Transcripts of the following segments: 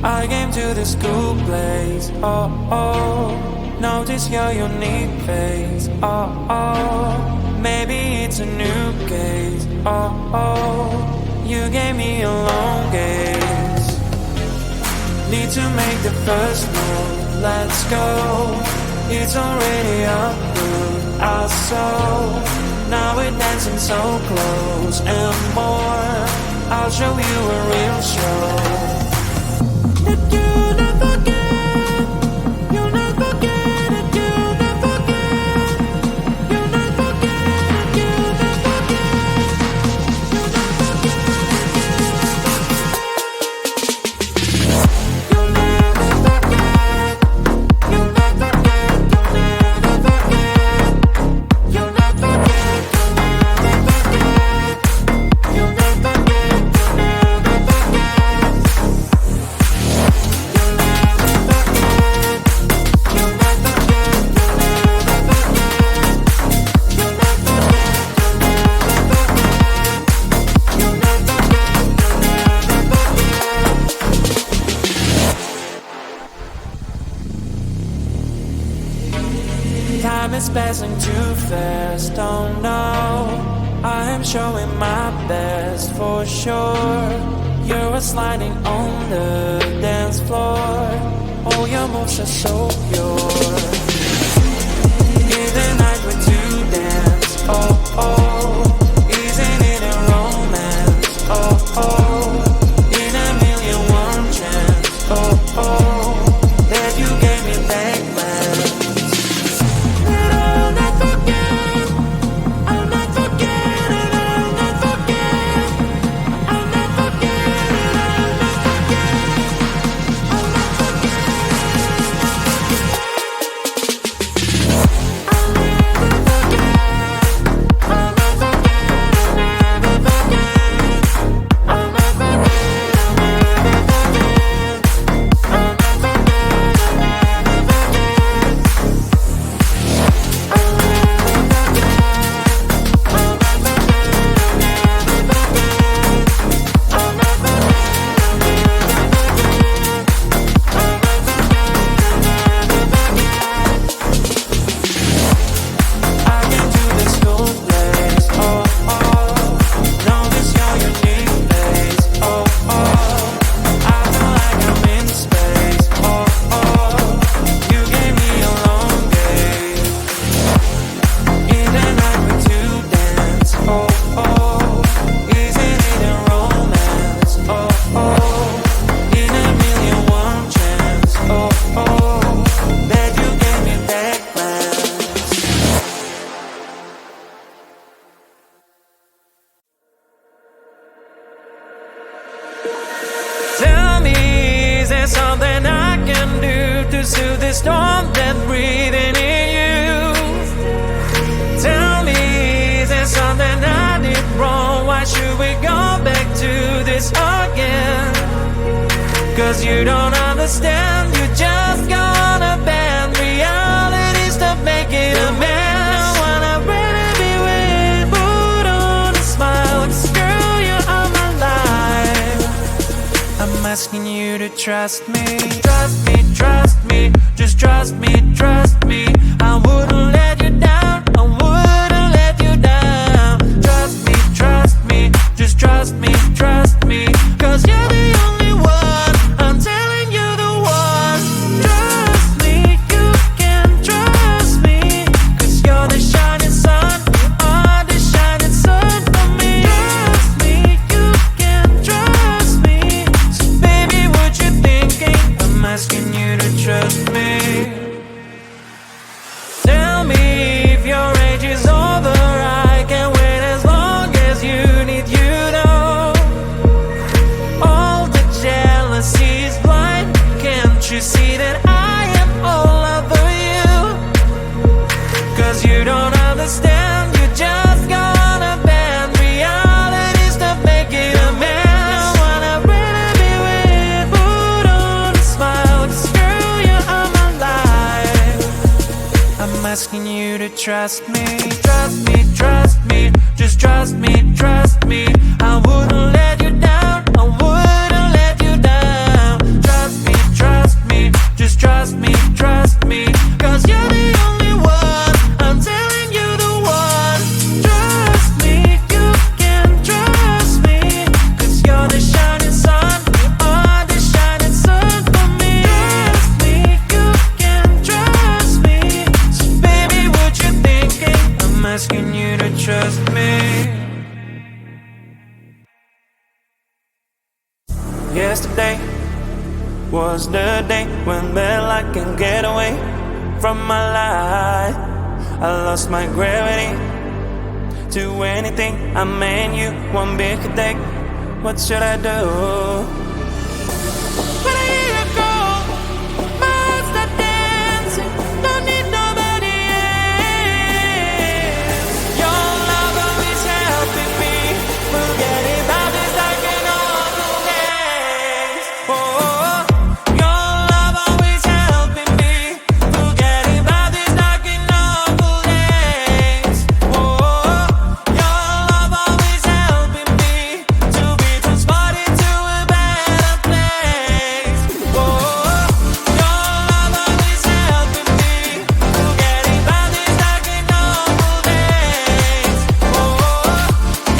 I came to this cool place, oh, oh. Notice your unique face, oh, oh. Maybe it's a new case, oh, oh. You gave me a long gaze. Need to make the first move, let's go. It's already up to our soul. Now we're dancing so close and more. I'll show you a real show. That you'll never get, you'll never get it, you'll never get, you'll never get it, you'll never get, you'll never get, you'll never forget, you'll never get, you'll never forget, you'll never get, you'll never forget, you'll never get, you'll never forget. Time is passing too fast, oh no. I am showing my best for sure. You're sliding on the dance floor. All your moves are so pure. In the night we're to dance, oh oh. Isn't it a romance, oh oh. In a million one chance, oh oh. That you gave me back when. That I'll not forget, I'll not forget it, I'll not forget, I'll not forget it, I'll not forget, I'll not forget, I'll never forget, I'll not forget, I'll never forget, I'll not forget, I'll never forget, I'll not I came to this cool place, oh oh. Notice your unique face, oh oh. I feel like I'm in space, oh oh. You gave me a long gaze. In the night we're to dance, oh oh. Isn't it a romance, oh oh. In a million one chance, oh oh. That you gave me back plans. Tell me, is there something I can do to soothe the storm that's breathing in you? Tell me, is there something I did wrong? Why should we go back to this again? Cause you don't understand, you just gonna bend reality, stop making a mess. I wanna really be with, put on a smile, 'cause girl, you are my life. I'm asking you to trust me, trust me, just trust me, I wouldn't let you down, I wouldn't let you down. Trust me, just trust me, 'cause you're the only one, I'm telling you the one. Trust me, you can trust me, 'cause you're the shining sun, you are the shining sun for me. Trust me, you can trust me, so baby what you thinking, I'm asking you to trust me. Tell me if your age is over, I can wait as long as you need, you know. All the jealousy is blind, can't you see that I am all over you? 'Cause you don't understand, you just gonna bend reality, stop making a mess. I wanna really be with, put on a smile, 'cause girl, you are my life. I'm asking you to trust me, just trust me, I wouldn't let you down, I wouldn't let you down. Trust Yesterday was the day when I can get away from my life. I lost my gravity to anything. I mean you one big day. What should I do? When I hear you go, my heart start dancing. Don't need nobody else. Your love always helping me. Forget about this dark and awful days. Oh, your love always helping me. Forget about this dark and awful days. Oh, your love always helping me to be transported to a better place. Oh, your love always helping me. Forget about this dark and awful days. Oh,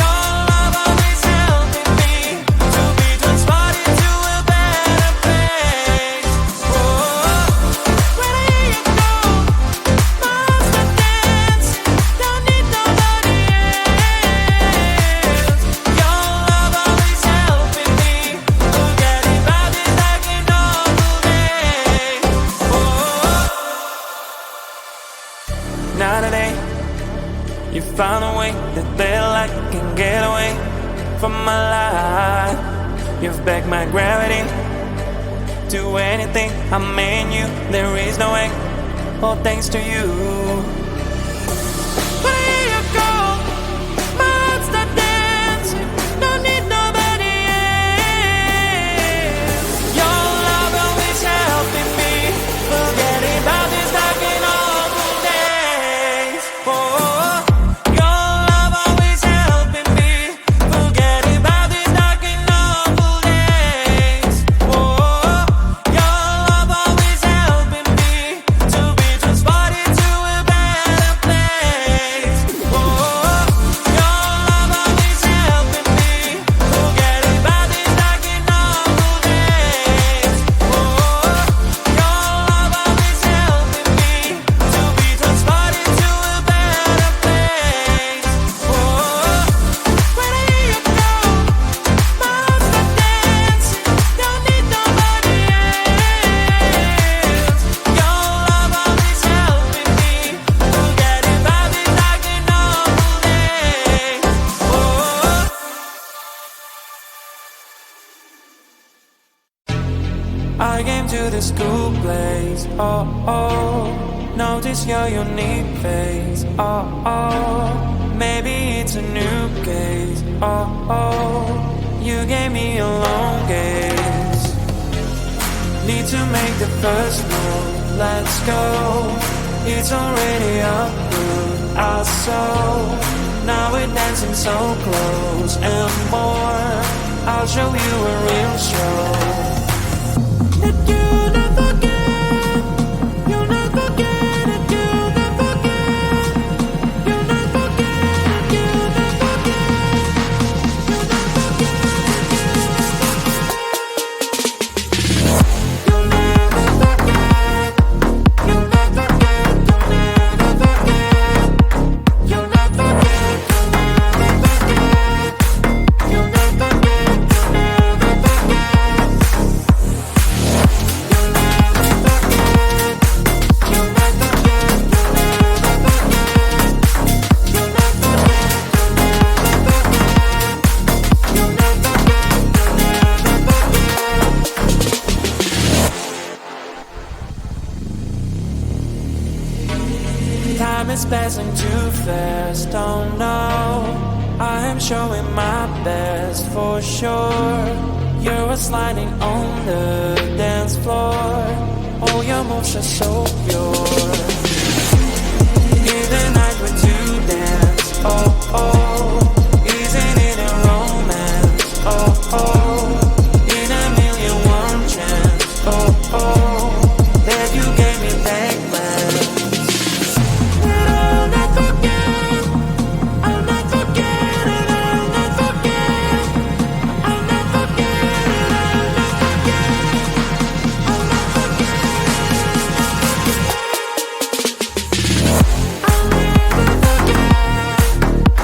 your love always helping me to be transported to a better place. Oh, when I hear you go, my heart start dancing. Don't need nobody else. Your love always helping me. Forget about this dark and awful days. Oh, now today you found a way that I can get away from my life. You've backed my gravity to anything. I mean you, there is no way. All thanks to you. When I hear you go, my heart start dancing. Don't need nobody else. Your love always helping me. Forget about this dark and awful days. Oh, your love always helping me. Forget about this dark and awful days. Oh, your love always helping me to be transported to a better place. Oh, your love always helping me. Forget about this dark and awful days. Oh, your love always helping me to be transported to a better place. Oh, when I hear you go, my heart start dancing. Don't need nobody else. Your love always helping me. Forget about this dark and awful days. Oh. I came to this cool place, oh, oh. Notice your unique face, oh, oh. Maybe it's a new case, oh, oh. You gave me a long gaze. Need to make the first move, let's go. It's already up through our soul. Now we're dancing so close and more. I'll show you a real show. That you'll never forget. You'll never forget it. You'll never forget. You'll never forget it. You'll never forget. You'll never forget it. You'll never forget. You'll never forget. You'll never forget. You'll never forget. You'll never forget. You'll never forget. Time is passing too fast, oh no. I am showing my best for sure. You're sliding on the dance floor. Oh, your moves are so pure. In the night when to dance, oh, oh. Isn't it a romance, oh, oh. In a million one chance, oh, oh. That you gave me that glance. I'll not forget, I'll not forget it, I'll not forget, I'll not forget it, I'll not forget, I'll not forget.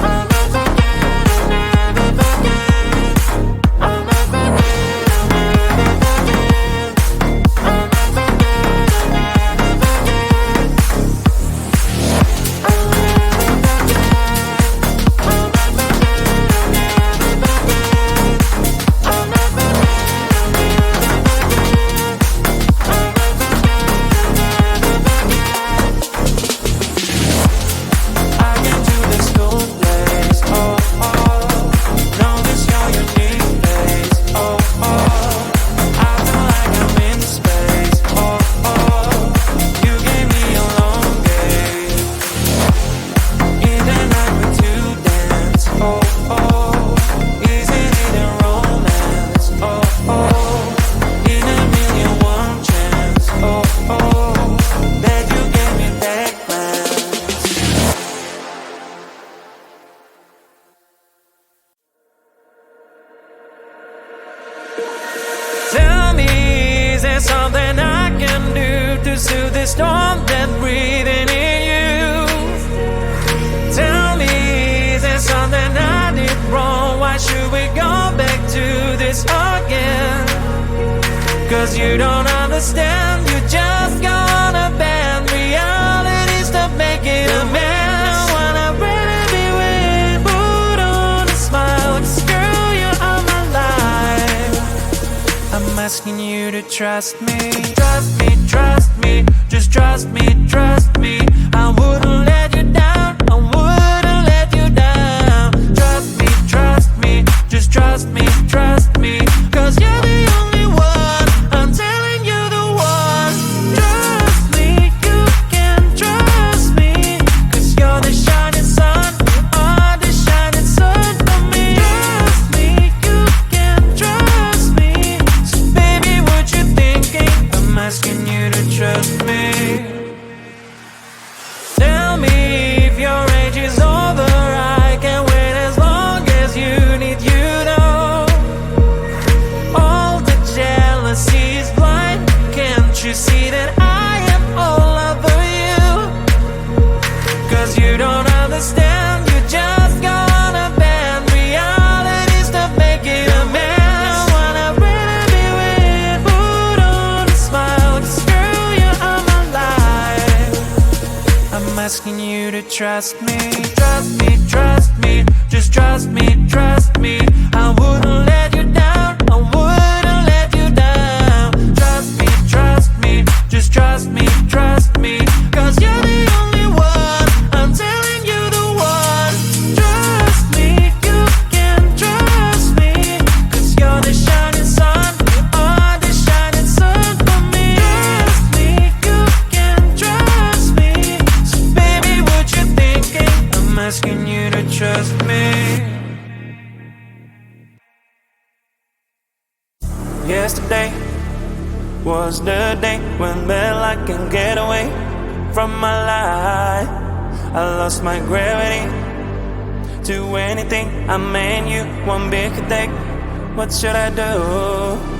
something I can do to soothe the storm that's breathing in you? Tell me, is there something I did wrong? Why should we go back to this again? Cause you don't understand, you just gonna bend realities to make it a mess. Wanna really be with, put on a smile, girl, you are my life. I'm asking you to trust me, trust me, trust me, just trust me, trust me. I wouldn't let you down, I wouldn't let you down. Trust me, just trust me, trust me. Cause you're the only one, I'm telling you the one. Trust me, you can trust me. Cause you're the shining sun, you are the shining sun for me. Trust me, you can trust me. So baby, what you thinking? I'm asking you to trust me. Tell me if your age is over, I can wait as long as you need, you know. All the jealousy is blind, can't you see that I am all over you? Cause you don't understand, you just gonna bend realities to make it a mess. Wanna really be with, put on a smile, cause girl, you are my life. I'm asking you to trust me, trust me, trust me, just trust me, trust me. I wouldn't let you down, I wouldn't let you down. Trust me, just trust me, trust me. Cause you're the only one, I'm telling you the one. Trust me, you can trust me. Cause you're the shining sun, you are the shining sun for me. Trust me, you can trust me. So baby, what you thinking? I'm asking you to trust me. Yesterday was the day when I can get away from my life. I lost my gravity to anything. I mean you one big take. What should I do?